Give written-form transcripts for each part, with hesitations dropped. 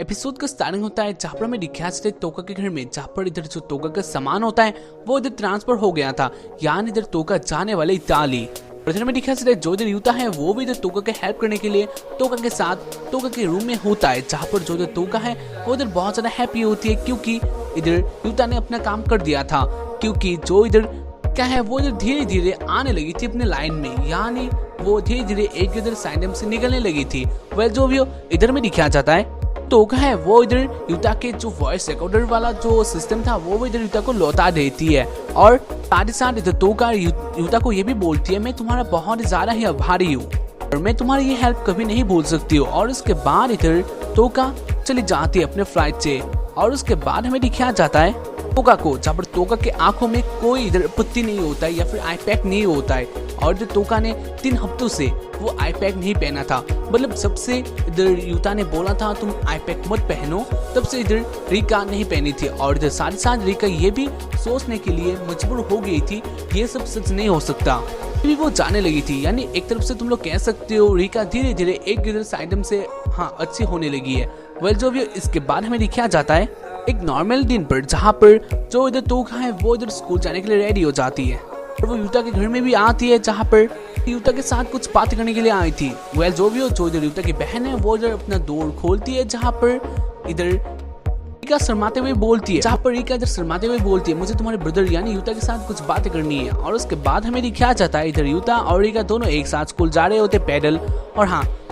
Episode का starting होता है जहाँ पर हमें दिखाया जाता है तोका के घर में, जहाँ पर इधर जो तोका का सामान होता है वो इधर ट्रांसफर हो गया था, यानी इधर तोका जाने वाले इताली। इधर में दिखाया जाता है जो इधर यूता है वो भी इधर तोका के हेल्प करने के लिए तोका के साथ तोका के रूम में होता है, जहाँ पर जो इधर तोका है वो इधर बहुत ज्यादा हैप्पी होती है क्योंकि इधर यूता ने अपना काम कर दिया था। क्योंकि जो इधर क्या है वो इधर धीरे धीरे आने लगी थी अपने लाइन में, यानी वो धीरे धीरे एक इधर साइडम से निकलने लगी थी। वेल जो भी हो इधर में दिखाया जाता है तोका है वो इधर यूता के जो वॉइस रिकॉर्डर वाला जो सिस्टम था वो इधर यूता को लौटा देती है और साथ ही साथ इधर तोका यूता को ये भी बोलती है मैं तुम्हारा बहुत ज्यादा ही आभारी हूँ और मैं तुम्हारी ये हेल्प कभी नहीं भूल सकती हूँ। और उसके बाद इधर तोका चली जाती है अपने फ्लाइट से और उसके बाद हमें दिखाया जाता है तोका को, जहाँ पर तोका के आंखों में कोई इधर पत्ती नहीं होता है या फिर आई पैक नहीं होता है। और इधर तोका ने 3 हफ्तों से वो आई पैक नहीं पहना था, मतलब सबसे इधर यूता ने बोला था तुम आई पैक मत पहनो, तब से इधर रिका नहीं पहनी थी। और इधर साथ ही साथ रिका ये भी सोचने के लिए मजबूर हो गई थी ये सब सच नहीं हो सकता, भी वो जाने लगी थी। यानी एक तरफ से तुम लोग कह सकते हो रिका धीरे धीरे एक इधर साइडम से अच्छी होने लगी है। वेल जो भी इसके बाद हमें दिखाया जाता है एक नॉर्मल दिन पर, जहाँ पर जो इधर तोका है वो इधर स्कूल जाने के लिए रेडी हो जाती है और वो यूता के घर में भी आती है, जहाँ पर यूता के साथ कुछ बातें करने के लिए आई थी। वेल जो भी हो जो इधर यूता की बहन है वो इधर अपना डोर खोलती है, जहाँ पर इधर रिका शर्माते हुए बोलती है, मुझे तुम्हारे ब्रदर यानी यूता के साथ कुछ बातें करनी है। और उसके बाद हमें दिखाया जाता है इधर यूता और रिका दोनों एक साथ स्कूल जा रहे होते पैदल और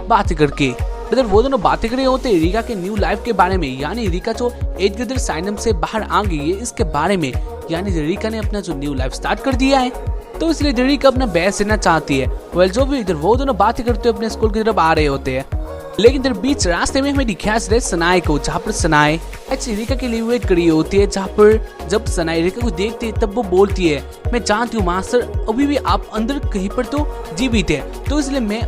बातें करके। इधर वो दोनों बातें कर रहे होते रिका के न्यू लाइफ के बारे में, यानी रिका जो एज इधर साइनम से बाहर आ गई है इसके बारे में, यानी रिका ने अपना जो न्यू लाइफ स्टार्ट कर दिया है तो इसलिए रिका अपना बेस्ट देना चाहती है। वेल जो भी इधर वो दोनों बातें करते हुए अपने स्कूल की तरफ आ रहे होते हैं, लेकिन इधर बीच रास्ते में हमें दिखाया जाता है सनाए को, जहाँ पर सनाए रिका के लिए वेट करी होती है। जहाँ पर जब सनाए रिका को देखती है तब वो बोलती है मैं जानती हूँ मास्टर अभी भी आप अंदर कहीं पर तो जीवित है, तो इसलिए मैं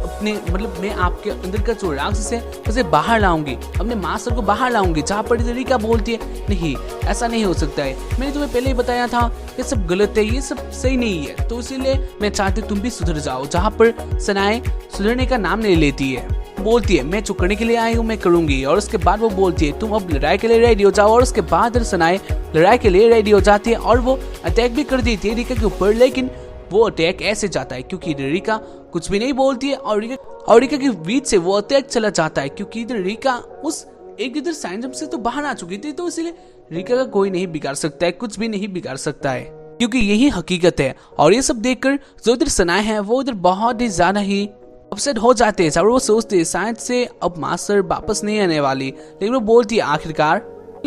मैं आपके अंदर का जो राक्षस है उसे बाहर लाऊंगी, अपने मास्टर को बाहर लाऊंगी। जहाँ पर रिका बोलती है नहीं ऐसा नहीं हो सकता है, मैंने तुम्हें पहले ही बताया था ये सब गलत है, ये सब सही नहीं है, तो इसीलिए मैं चाहती हूँ तुम भी सुधर जाओ। जहाँ पर सनाए सुधरने का नाम नहीं लेती है, बोलती है मैं जो करने के लिए आई हूँ मैं करूंगी। और उसके बाद वो बोलती है तुम अब लड़ाई के लिए रेडी हो जाओ। और उसके बाद सनाए लड़ाई के लिए रेडी हो जाती है और वो अटैक भी कर देती है रिका के ऊपर, लेकिन वो अटैक ऐसे जाता है क्योंकि रिका कुछ भी नहीं बोलती है और रिका के बीच से वो अटैक चला जाता है क्योंकि इधर रिका उस एक इधर साइंजम से तो बाहर आ चुकी थी, तो इसलिए रिका का कोई नहीं बिगाड़ सकता है, कुछ भी नहीं बिगाड़ सकता है क्योंकि यही हकीकत है। और ये सब देखकर जो इधर सनाए है वो इधर बहुत ही ज्यादा ही अपसेट हो जाते हैं और वो सोचते हैं शायद से अब मास्टर वापस नहीं आने वाली, लेकिन वो बोलती है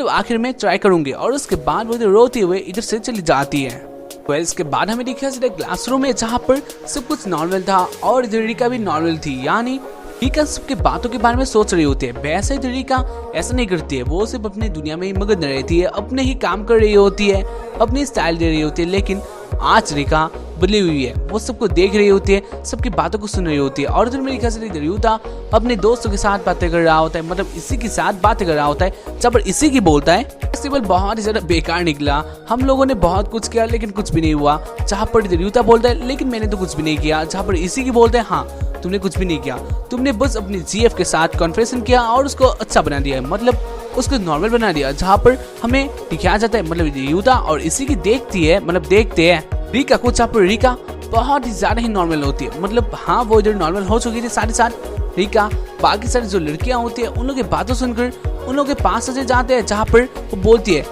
आखिर में ट्राई करूंगी। और उसके बाद वो इधर रोते हुए इधर से चली जाती है। तो इसके बाद हमें दिखा क्लासरूम में जहाँ पर सब कुछ नॉर्मल था और इधर रिका भी नॉर्मल थी, यानी रिका सबके बातों के बारे में सोच रही होती है। वैसे इधर रिका ऐसा नहीं करती है, वो सिर्फ अपनी दुनिया में ही मगन रहती है, अपने ही काम कर रही होती है, अपनी स्टाइल दे रही होती है। लेकिन आज रिका बदली हुई है, वो सबको देख रही होती है, सबकी बातों को सुन रही होती है। और इधर मेरे ख्याल से इधर यूता अपने दोस्तों के साथ बातें कर रहा होता है, मतलब इसी के साथ बातें कर रहा होता है, जब इसी की बोलता है फेस्टिवल बहुत ही ज्यादा बेकार निकला, हम लोगों ने बहुत कुछ किया लेकिन कुछ भी नहीं हुआ। जहाँ पर इधर यूता बोलता है लेकिन मैंने तो कुछ भी नहीं किया, जहाँ पर इसी की बोलता है हाँ तुमने कुछ भी नहीं किया, तुमने बस अपनी जीएफ के साथ कॉन्फ्रेंस किया और उसको अच्छा बना दिया, मतलब उसको नॉर्मल बना दिया। जहाँ पर हमें दिखाया जाता है मतलब यूता और इसी की देखते हैं रिका को, जहाँ पर रिका बहुत ही ज्यादा ही नॉर्मल होती है, मतलब वो इधर नॉर्मल हो चुकी थी। साथ ही साथ रिका बाकी सारी जो लड़कियां होती है उन लोगों की बातों सुनकर उन लोगों के पास से जाते हैं, जहाँ पर वो बोलती है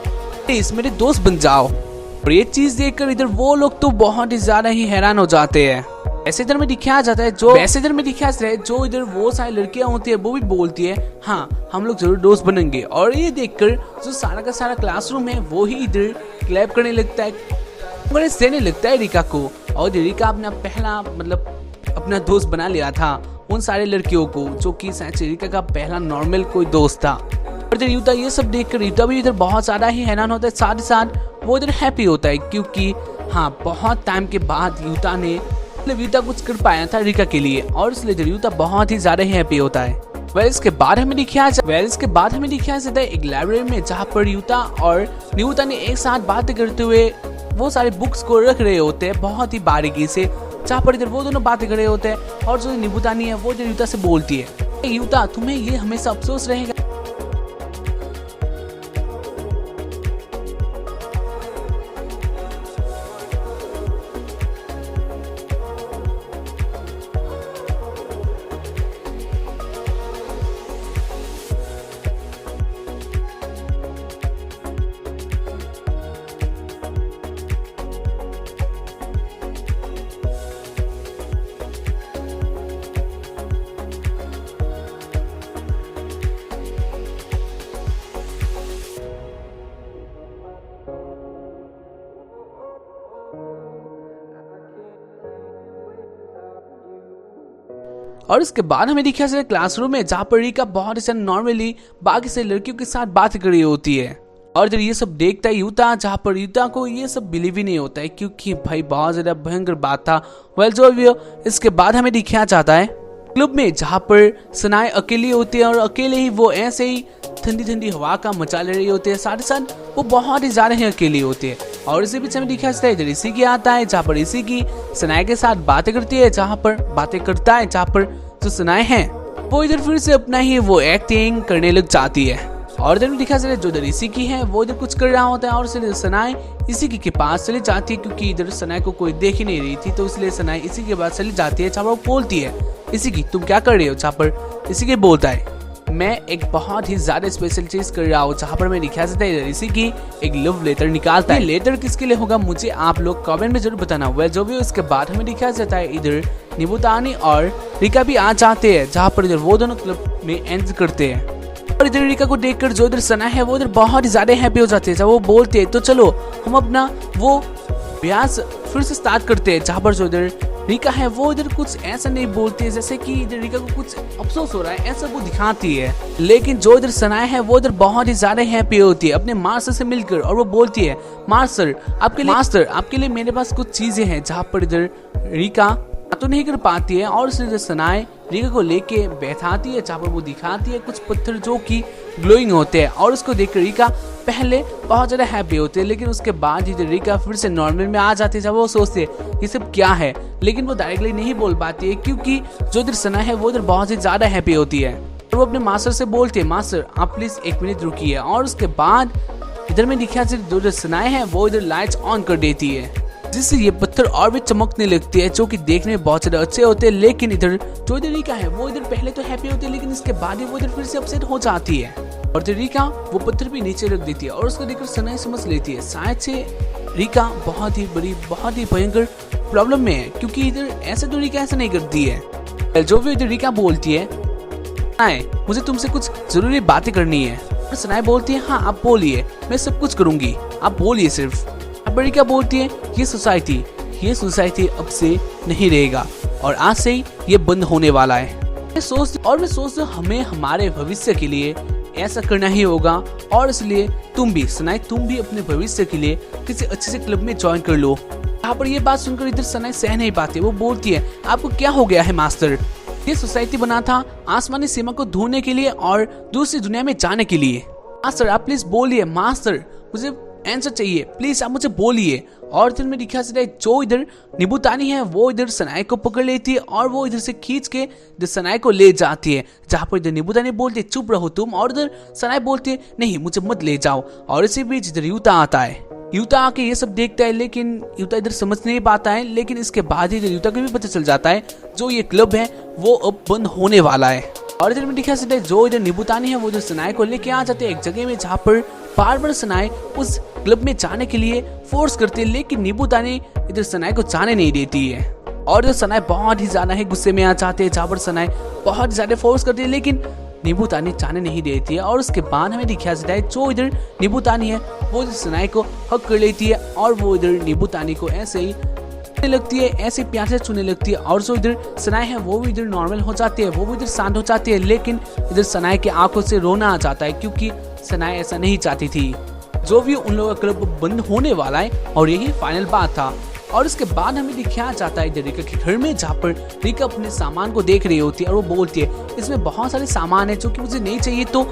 प्लीज मेरे दोस्त बन जाओ। और ये चीज देखकर इधर वो लोग तो बहुत ही ज्यादा ही हैरान हो जाते हैं। ऐसे इधर में दिखाया जाता है जो इधर वो सारी लड़कियां होती है वो भी बोलती है हाँ हम लोग जरूर दोस्त बनेंगे। और ये देखकर जो सारा का सारा क्लासरूम है वो ही इधर क्लैप करने लगता है, देने लगता है रिका को। और रिका अपना पहला अपना दोस्त बना लिया था उन सारे लड़कियों को, जो कि रिका का पहला नॉर्मल कोई दोस्त था। और इधर यूता ये सब देखकर यूता भी इधर बहुत ज्यादा ही हैरान होता है, साथ ही साथ वो इधर हैप्पी होता है क्योंकि बहुत टाइम के बाद यूता कुछ कर पाया था रिका के लिए, और इसलिए यूता बहुत ही ज्यादा ही हैप्पी होता है। इसके बाद हमें दिखाया जाता है एक लाइब्रेरी में, जहाँ पर यूता और नियूता ने एक साथ बातें करते हुए वो सारे बुक्स को रख रहे होते हैं बहुत ही बारीकी से, जहाँ पर इधर वो दोनों बातें कर रहे होते हैं। और जो निबुतानी है वो इधर यूता से बोलती है यूता तुम्हें ये हमेशा अफसोस रहेगा और इसके बाद हमें दिखाया जाता है क्लासरूम में, जहाँ पर रिका बहुत ही नॉर्मली बाकी से लड़कियों के साथ बात कर रही होती है। और इधर ये सब देखता है यूता, जहाँ पर यूता को ये सब बिलीव ही नहीं होता है, क्योंकि भाई बहुत ज्यादा भयंकर बात था। वेल जो भी हो, इसके बाद हमें दिखाया जाता है क्लब में, जहाँ पर सनाए अकेली होती है और अकेले ही वो ऐसे ही ठंडी ठंडी हवा का मजा ले रही होती है। साथ ही साथ वो बहुत ही ज्यादा ही अकेली होती है। और इसी बीच हमें दिखाया जाता है इधर इसी की आता है, जहाँ पर इसी की सनाए के साथ बातें करती है, जहाँ पर बातें करता है, जहाँ पर जो सनाए हैं वो इधर फिर से अपना ही वो एक्टिंग करने लग जाती है। और इधर दिखा जाता है जो इधर इसी की है वो इधर कुछ कर रहा होता है, और इसलिए सनाए इसी की के पास चली जाती है, क्योंकि इधर सनाए को कोई देख ही नहीं रही थी, तो इसलिए सनाए इसी के पास चली जाती है, जहाँ पर वो बोलती है इसी की तुम क्या कर रही हो, जहाँ पर इसी के बोलता है मैं एक बहुत ही ज्यादा स्पेशल चीज कर रहा हूँ, जहाँ पर मैं दिखा सकता है इसी की एक लव लेटर निकालता है। लेटर किसके लिए होगा मुझे आप लोग कमेंट में जरूर बताना। वह जो भी उसके बाद हमें दिखाया जाता है इधर निबुतानी और रिका भी आ जाते हैं, जहाँ पर इधर वो दोनों क्लब में एंटर करते हैं। और इधर रिका को देखकर जो इधर सना है वो इधर बहुत ही ज्यादा हैप्पी हो जाते हैं, जब वो बोलते हैं तो चलो हम अपना वो अभ्यास फिर से स्टार्ट करते हैं। जहाँ पर जो इधर रिका है वो इधर कुछ ऐसा नहीं बोलती है जैसे कि इधर रिका को कुछ अफसोस हो रहा है, ऐसा वो दिखाती है। लेकिन जो इधर सनाया है वो इधर बहुत ही ज्यादा हैप्पी होती है अपने मास्टर से मिलकर, और वो बोलती है मास्टर आपके लिए मेरे पास कुछ चीजें हैं। जहाँ पर इधर रिका तो नहीं कर पाती है, और इधर सनाए रिका को लेके बैठाती है, जहाँ पर वो दिखाती है कुछ पत्थर जो कि ग्लोइंग होते हैं। और उसको देखकर रिका पहले बहुत ज्यादा हैप्पी होते हैं, लेकिन उसके बाद ही रिका फिर से नॉर्मल में आ जाती है, जब वो सोचते हैं ये सब क्या है, लेकिन वो डायरेक्टली नहीं बोल पाती है, क्योंकि जो इधर सना है वो इधर बहुत ही ज्यादा हैप्पी होती है। और वो अपने मास्टर से बोलते हैं मास्टर आप प्लीज 1 मिनट रुकिए। और उसके बाद इधर में दिखा जो इधर सनाए है वो इधर लाइट्स ऑन कर देती है, जिससे ये पत्थर और भी चमकने लगती है, जो कि देखने में बहुत ज्यादा अच्छे होते हैं। लेकिन इधर जो इधर रिका है वो इधर पहले तो हैप्पी होती है, लेकिन इसके बाद ही वो इधर फिर से अपसेट हो जाती है, और इधर रिका वो पत्थर भी नीचे रख देती है। और उसको देखकर सनाए समझ लेती है शायद से रिका बहुत ही बड़ी बहुत ही भयंकर प्रॉब्लम में है, क्योंकि इधर ऐसे तो रिका ऐसा नहीं करती है। जो भी इधर रिका बोलती है मुझे तुमसे कुछ जरूरी बातें करनी है, और सनाए बोलती है हाँ आप बोलिए, मैं सब कुछ करूंगी, आप बोलिए सिर्फ। बड़ी क्या बोलती है ये सोसाइटी अब से नहीं रहेगा, और आज से ही ये बंद होने वाला है। मैं सोचता हमें हमारे भविष्य के लिए ऐसा करना ही होगा, और इसलिए तुम भी अपने भविष्य के लिए किसी अच्छे से क्लब में ज्वाइन कर लो। यहाँ पर ये बात सुनकर इधर सनाए सह नहीं पाती, वो बोलती है आपको क्या हो गया है मास्टर, ये सोसाइटी बना था आसमानी सीमा को ढूंढने के लिए और दूसरी दुनिया में जाने के लिए। मास्टर आप प्लीज बोलिए, मास्टर मुझे आंसर चाहिए, प्लीज आप मुझे बोलिए। और फिर में दिखा है जो इधर निबुतानी है वो इधर सनाए को पकड़ लेती है, और वो इधर से खींच के इधर सनाए को ले जाती है, जहाँ पर इधर निबुतानी बोलती है चुप रहो तुम, और इधर सनाए बोलती है नहीं मुझे मत ले जाओ। और इसी बीच इधर यूता आता है, यूता आके ये सब देखता है, लेकिन यूता इधर समझ नहीं पाता है। लेकिन इसके बाद इधर यूता को भी पता चल जाता है जो ये क्लब है वो अब बंद होने वाला है। और इधर में दिखा सकता है जो इधर निबुतानी है वो इधर सनाए को लेके आ जाते हैं एक जगह में, जहाँ पर बार बार सनाए उस क्लब में जाने के लिए फोर्स करते हैं, लेकिन निबुतानी इधर सनाए को जाने नहीं देती है। और इधर सनाए बहुत ही ज्यादा है गुस्से में आ जाते हैं, जहाँ पर सनाए बहुत ज्यादा फोर्स करती है, लेकिन निबुतानी जाने नहीं देती है। और उसके बाद हमें दिखाया जाता है जो इधर निबुतानी है वो इधर सनाए को हक कर लेती है, और वो इधर निबुतानी को ऐसे ही लगती है, ऐसे प्यार से छूने लगती है। और जो इधर सनाए है वो भी इधर नॉर्मल हो जाती है, वो भी इधर शांत हो जाती है, लेकिन इधर सनाए की आंखों से रोना आ जाता है, क्योंकि सनाए ऐसा नहीं चाहती थी। जो भी उन लोगों का क्लब बंद होने वाला है, और यही फाइनल बात था। और उसके बाद हमें दिखाया जाता है इधर रिका के घर में, जहाँ पर रिका अपने सामान को देख रही होती है, और वो बोलती है इसमें बहुत सारे सामान है जो कि मुझे नहीं चाहिए, तो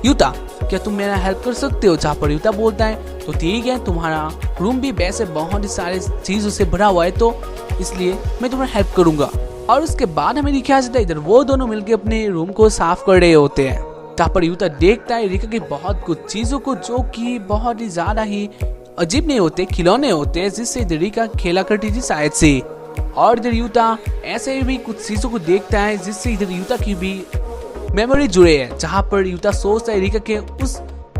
यूता क्या तुम मेरा हेल्प कर सकते हो। जहाँ पर यूता बोलता है तो ठीक है, तुम्हारा रूम भी वैसे बहुत ही सारे चीजों से भरा हुआ है, तो इसलिए मैं तुम्हारा हेल्प करूंगा। और उसके बाद हमें दिखाया जाता है इधर वो दोनों मिलकर अपने रूम को साफ कर रहे होते हैं, जहाँ पर यूता देखता है रिका की बहुत कुछ चीजों को जो कि बहुत ही ज्यादा ही अजीब नहीं होते, खिलौने होते हैं जिससे इधर रिका खेला करती थी शायद से। और इधर यूता ऐसे भी कुछ चीजों को देखता है जिससे इधर यूता की भी मेमोरी जुड़े है, जहाँ पर यूता सोचता है रिका के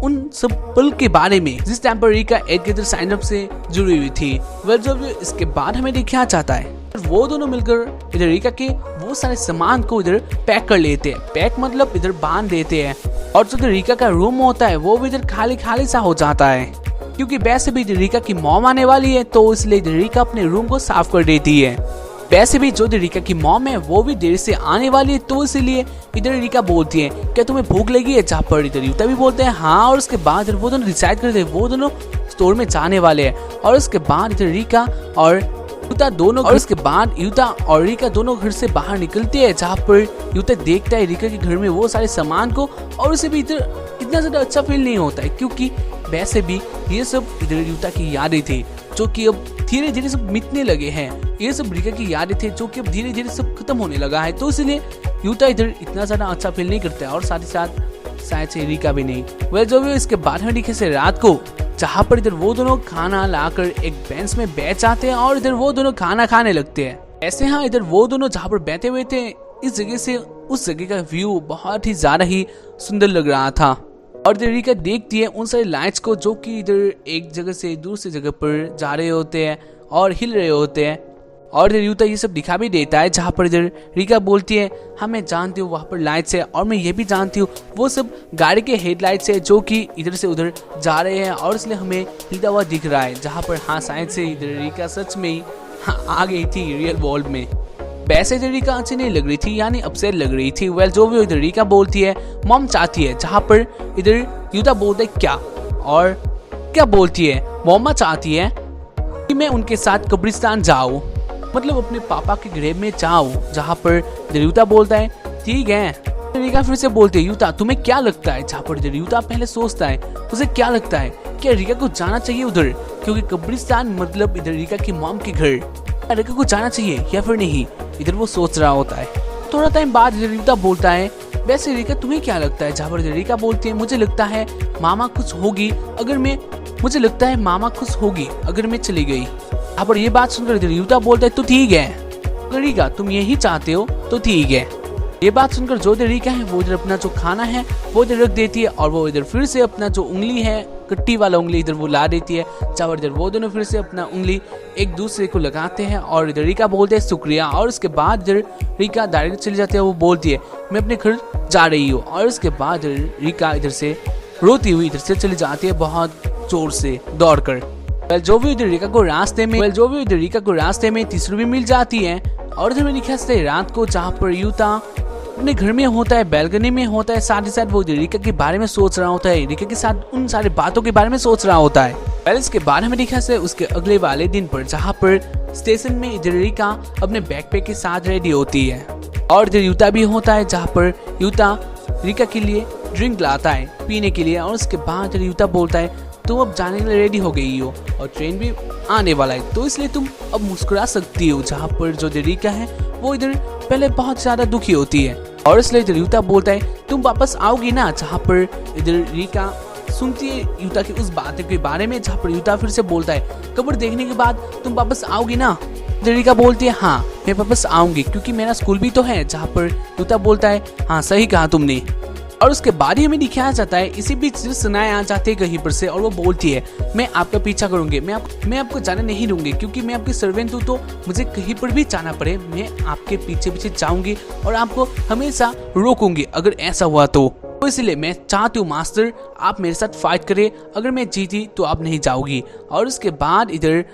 उन सब पल के बारे में जिस टाइम पर रिका एक इधर साइन अप से जुड़ी हुई थी। जब इसके बाद हमें दिखाया जाता है वो दोनों मिलकर इधर रिका के वो सारे सामान को इधर पैक कर लेते हैं, पैक मतलब इधर बांध देते हैं। और जो रिका का रूम होता है वो भी इधर खाली खाली सा हो जाता है, क्योंकि वैसे भी रिका की मॉम आने वाली है, तो इसलिए रिका अपने रूम को साफ कर देती है। वैसे भी जो रिका की मॉम है वो भी देर से आने वाली है, तो इसीलिए इधर रिका बोलती है क्या तुम्हें भूख लगी है, जहाँ पर इधर यूता भी बोलते हैं हाँ। और उसके बाद वो दोनों डिसाइड करते हैं वो दोनों स्टोर में जाने वाले हैं। और उसके बाद इधर रिका और यूता दोनों और रिका दोनों घर से बाहर निकलते हैं, जहाँ पर यूता देखता है रिका के घर में वो सारे सामान को, और उसे भी इधर इतना ज्यादा अच्छा फील नहीं होता है, क्योंकि वैसे भी ये सब इधर यूता की यादें थी जो कि अब धीरे धीरे सब मिटने लगे हैं। ये सब रिका की यादें थे जो कि अब धीरे धीरे सब खत्म होने लगा है, तो इसलिए यूता इधर इतना ज्यादा अच्छा फील नहीं करता है, और साथ ही साथ शायद से रिका भी नहीं। वह जो भी इसके बाद में दिखे से रात को, जहाँ पर इधर वो दोनों खाना लाकर एक बेंच में बैठ जाते हैं और इधर वो दोनों खाना खाने लगते हैं। ऐसे हाँ इधर वो दोनों जहाँ पर बैठे हुए थे, इस जगह से उस जगह का व्यू बहुत ही ज्यादा ही सुंदर लग रहा था। और इधर रिका देखती है उन सारे लाइट्स को जो कि इधर एक जगह से दूसरी जगह पर जा रहे होते हैं और हिल रहे होते हैं। और इधर यूता ये सब दिखा भी देता है, जहाँ पर इधर रिका बोलती है हाँ मैं जानती हूँ वहाँ पर लाइट्स है, और मैं ये भी जानती हूँ वो सब गाड़ी के हेडलाइट्स है जो कि इधर से उधर जा रहे हैं, और इसलिए हमें हिलता हुआ दिख रहा है। जहाँ पर हाँ शायद से इधर रिका सच में ही आ गई थी रियल वर्ल्ड में। वैसे इधर रिका अच्छी नहीं लग रही थी, यानी अपसेट लग रही थी। वेल जो भी इधर रिका बोलती है मॉम चाहती है, जहाँ पर इधर यूता बोलता है क्या, और क्या बोलती है मॉमा चाहती है कि मैं उनके साथ कब्रिस्तान जाऊँ, मतलब अपने पापा के ग्रेव में जाऊँ, जहाँ पर यूता बोलता है ठीक है। रिका फिर से बोलते है यूता तुम्हें क्या लगता है, जहाँ पर यूता पहले सोचता है उसे क्या लगता है क्या रिका को जाना चाहिए उधर, क्योंकि कब्रिस्तान मतलब इधर रिका की मॉम के घर, रिका को जाना चाहिए या फिर नहीं, इधर वो सोच रहा होता है। थोड़ा टाइम बाद यूता बोलता है वैसे रिका तुम्हें क्या लगता है, जहाँ पर रिका बोलती है मुझे लगता है मामा खुश होगी अगर मैं चली गई। यहाँ पर ये बात सुनकर यूता बोलता है तो ठीक है, अगर रिका तुम यही चाहते हो तो ठीक है। ये बात सुनकर जो रिका है वो इधर अपना जो खाना है वो इधर रख देती है, और वो इधर फिर से अपना जो उंगली है कट्टी वाला उंगली इधर वो ला देती है, जहाँ पर इधर वो दोनों फिर से अपना उंगली एक दूसरे को लगाते हैं, और इधर रिका बोलते हैं शुक्रिया। और उसके बाद इधर रिका डायरेक्ट चली जाती है, वो बोलती है मैं अपने घर जा रही हूँ। और उसके बाद रिका इधर से रोती हुई इधर से चली जाती है बहुत जोर से दौड़कर। जो भी इधर रिका को रास्ते में तीसरी भी मिल जाती है, और इधर में लिखा है रात को, जहाँ पर यूता अपने घर में होता है, बैल्कनी में होता है, साथ ही साथ वो रिका के बारे में सोच रहा होता है, रिका के साथ उन सारी बातों के बारे में सोच रहा होता है। पहले इसके बाद हमें लिखा है उसके अगले वाले दिन पर, जहाँ पर स्टेशन में इधर रिका अपने बैकपैक के साथ रेडी होती है, और इधर यूता भी होता है, जहाँ पर यूता रिका के लिए ड्रिंक लाता है पीने के लिए। और उसके बाद यूता बोलता है तुम अब जाने के लिए रेडी हो गई हो और ट्रेन भी आने वाला है, तो इसलिए तुम अब मुस्कुरा सकती हो। जहाँ पर जो रिका है वो इधर पहले बहुत ज्यादा दुखी होती है, और इसलिए इधर यूता बोलता है तुम वापस आओगी ना, जहाँ पर इधर रिका सुनती है यूता की उस बात के बारे में, जहाँ पर यूता फिर से बोलता है कब्र देखने के बाद तुम वापस आओगी ना। इधर रिका बोलती है हाँ मैं वापस आऊंगी, क्योंकि मेरा स्कूल भी तो है, जहाँ पर यूता बोलता है हाँ सही कहा तुमने। और उसके बाद ही हमें दिखाया जाता है इसी बीच सनाए आ जाते हैं कहीं पर से, और वो बोलती है मैं आपका पीछा करूंगी, मैं आपको जाने नहीं दूंगी, क्योंकि मैं आपकी सर्वेंट हूँ, तो मुझे कहीं पर भी जाना पड़े मैं आपके पीछे पीछे जाऊंगी और आपको हमेशा रोकूंगी अगर ऐसा हुआ तो इसलिए मैं चाहती हूँ मास्टर आप मेरे साथ फाइट करें, अगर मैं जीती तो आप नहीं जाओगी। और उसके बाद इधर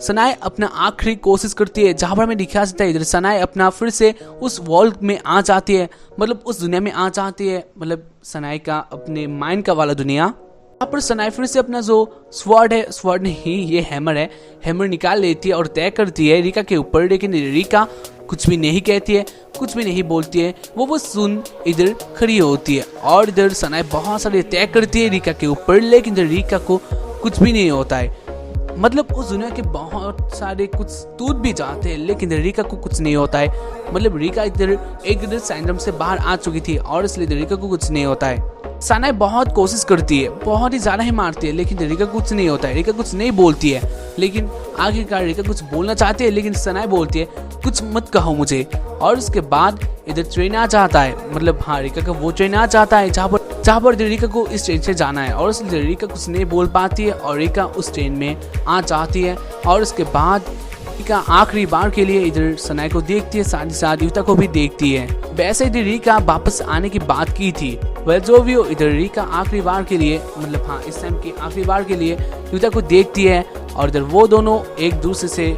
सनाए अपना आखिरी कोशिश करती है, जहाँ पर हमें दिखा सकता है इधर सनाए अपना फिर से उस वर्ल्ड में आ जाती है, मतलब उस दुनिया में आ जाती है, मतलब सनाए का अपने माइंड का वाला दुनिया। यहाँ पर सनाए फिर से अपना जो स्वॉर्ड नहीं ये हैमर निकाल लेती है और तय करती है रिका के ऊपर, लेकिन रिका कुछ भी नहीं कहती है, कुछ भी नहीं बोलती है, वो सुन इधर खड़ी होती है। और इधर सनाए बहुत सारे तय करती है रिका के ऊपर, लेकिन इधर रिका को कुछ भी नहीं होता है, मतलब उस दुनिया के बहुत सारे कुछ टूट भी जाते हैं, लेकिन रिका को कुछ नहीं होता है। मतलब रिका इधर सैंड्रम से बाहर आ चुकी थी, और इसलिए रिका को कुछ नहीं होता है। सनाए बहुत कोशिश करती है, बहुत ही ज्यादा ही मारती है, लेकिन रिका कुछ नहीं होता है, रिका कुछ नहीं बोलती है। लेकिन आखिरकार रिका कुछ बोलना चाहती है, लेकिन सनाए बोलती है कुछ मत कहो मुझे। और उसके बाद इधर ट्रेन आ जाता है, मतलब हाँ रिका का वो ट्रेन आ जाता है जहाँ पर रिका को इस ट्रेन से जाना है, और इसलिए रिका कुछ नहीं बोल पाती है और रिका उस ट्रेन में आ जाती है। और उसके बाद रिका आखिरी बार के लिए इधर सनाए को देखती है, साथ ही साथ यूता को भी देखती है। वैसे इधर रिका वापस आने की बात की थी, वह जो भी हो इधर रिका आखिरी बार के लिए, मतलब हाँ इस टाइम की आखिरी बार के लिए यूता को देखती है, और इधर वो दोनों एक दूसरे से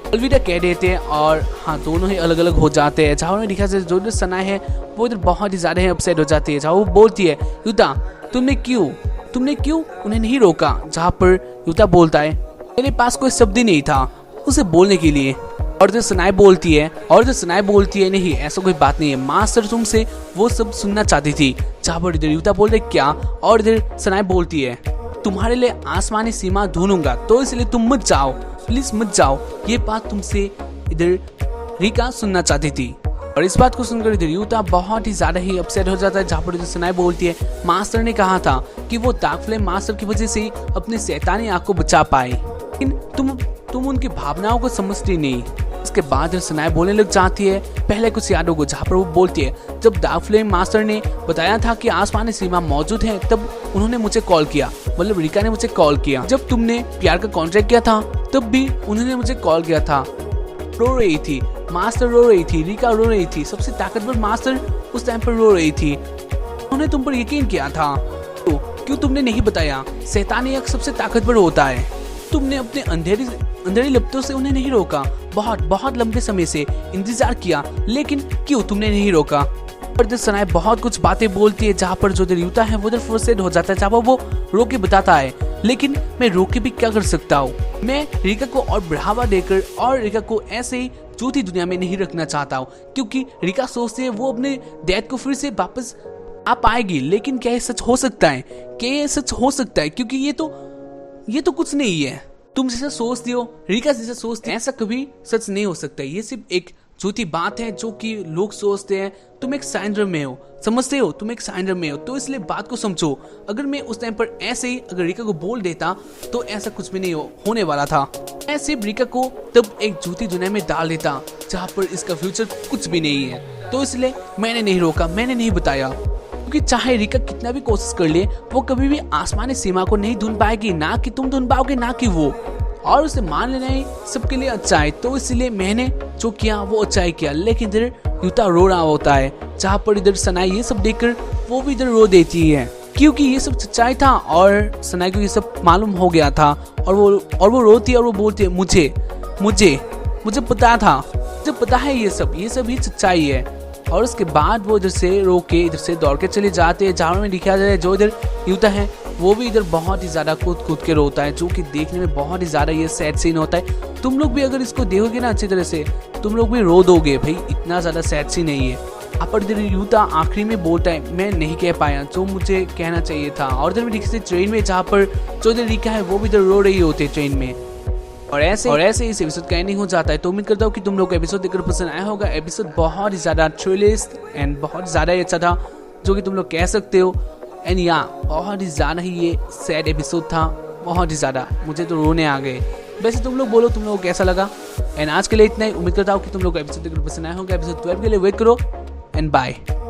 अलविदा कह देते हैं और हाँ दोनों ही अलग अलग हो जाते हैं। जहाँ में दिखा जाए जो सना है वो इधर बहुत ही ज्यादा अपसेट हो जाती है। जहाँ वो बोलती है युता तुमने क्यों उन्हें नहीं रोका। जहाँ पर युता बोलता है मेरे पास कोई शब्द ही नहीं था उसे बोलने के लिए। और जो सनाए बोलती है नहीं ऐसा कोई बात नहीं है, मास्टर तुमसे वो सब सुनना चाहती थी। जहाँ पर इधर युता बोल रहे क्या, और इधर सनाए बोलती है तुम्हारे लिए आसमानी सीमा ढूंढूंगा तो इसलिए तुम मत जाओ, प्लीज मत जाओ। ये बात तुमसे इधर रिका सुनना चाहती थी। और इस बात को सुनकर इधर युता बहुत ही ज्यादा ही अपसेट हो जाता है। जहाँ पर इधर सनाए बोलती है मास्टर ने कहा था कि वो डार्क फ्लेम मास्टर की वजह से अपनी शैतानी आंख को बचा पाए, लेकिन तुम उनकी भावनाओं को समझती नहीं। इसके बाद सनाए बोलने लग जाती है पहले कुछ यादों को। जहाँ पर वो बोलती है जब डार्क फ्लेम मास्टर ने बताया था कि आसमानी सीमा मौजूद है तब उन्होंने मुझे कॉल किया, मतलब रिका ने मुझे कॉल किया। जब तुमने प्यार का कॉन्ट्रैक्ट किया था तब भी उन्होंने मुझे कॉल किया था। रो रही थी, मास्टर रो रही थी, रिका रो रही थी, सबसे ताकतवर मास्टर उस टाइम पर रो रही थी। उन्होंने तुम पर यकीन किया था तो क्यों तुमने नहीं बताया शैतानी आंख सबसे ताकतवर होता है। तुमने अपने अंधेरी लपटों से उन्हें नहीं रोका, बहुत लंबे समय से इंतजार किया लेकिन क्यों तुमने नहीं रोका। पर सनाए बहुत कुछ बातें बोलती है। जहाँ पर जो युता है वो फ्रस्ट्रेट हो जाता है। जहाँ पर वो रो के बताता है लेकिन मैं रो के भी क्या कर सकता हूँ, मैं रिका को और बढ़ावा देकर और रिका को ऐसे ही झूठी दुनिया में नहीं रखना चाहता हूँ, क्योंकि रिका सोचती है वो अपने डैड को फिर से वापस आ पाएगी। लेकिन क्या ये सच हो सकता है? क्योंकि ये तो कुछ नहीं है। तुम जैसा सोचती हो, रिका जैसा सोचती है, ऐसा कभी सच नहीं हो सकता। ये सिर्फ एक झूठी बात है जो कि लोग सोचते हैं। तुम एक साइंड्रोम में हो, समझते हो, तुम एक साइंड्रोम में हो, तो इसलिए बात को समझो। अगर मैं उस टाइम पर ऐसे ही अगर रिका को बोल देता तो ऐसा कुछ भी नहीं होने वाला था। मैं सिर्फ रिका को तब एक झूठी दुनिया में डाल देता जहाँ पर इसका फ्यूचर कुछ भी नहीं है। तो इसलिए मैंने नहीं रोका, मैंने नहीं बताया, क्योंकि चाहे रिका कितना भी कोशिश कर ले वो कभी भी आसमानी सीमा को नहीं ढूंढ पाएगी। ना कि तुम ढूंढ पाओगे, ना कि वो। और उसे मान लेना ही सबके लिए अच्छा है। तो इसलिए मैंने जो किया वो अच्छा ही किया। लेकिन इधर युता रो रहा होता है। जहाँ पर इधर सनाई ये सब देखकर वो भी इधर रो देती है, क्योंकि ये सब सच्चाई था और सनाई को ये सब मालूम हो गया था। और वो रोती है और वो बोलती है मुझे पता था, मुझे पता है ये सब ही सच्चाई है। और उसके बाद वो इधर से रो के इधर से दौड़ के चले जाते हैं। जहाँ में दिखाया जाए जो इधर युता है वो भी इधर बहुत ही ज्यादा कूद के रोता है, जो कि देखने में बहुत ही ज्यादा ये सैड सीन होता है। तुम लोग भी अगर इसको देखोगे ना अच्छी तरह से तुम लोग भी रो दोगे भाई, इतना ज्यादा सैड सीन नहीं है। पर इधर युता आखिरी में बोलता है मैं नहीं कह पाया जो मुझे कहना चाहिए था। और इधर में दिखते ट्रेन में जहाँ पर जो इधर लिखा है वो भी इधर रो रही होती है ट्रेन में। और ऐसे इस एपिसोड का एंडिंग हो जाता है। तो उम्मीद करता हूँ कि तुम लोग को एपिसोड देखकर पसंद आया होगा। एपिसोड बहुत ही ज्यादा थ्रिलिस्ट एंड बहुत ज्यादा ही अच्छा था, जो कि तुम लोग कह सकते हो। एंड या बहुत ही ज्यादा ही ये सैड एपिसोड था, बहुत ही ज्यादा, मुझे तो रोने आ गए। वैसे तुम लोग बोलो तुम लोगों को कैसा लगा। एंड आज के लिए इतना ही। उम्मीद करता हूँ कि तुम लोग को एपिसोड देखकर पसंद आया होगा। एपिसोड 12 के लिए वेट करो एंड बाय।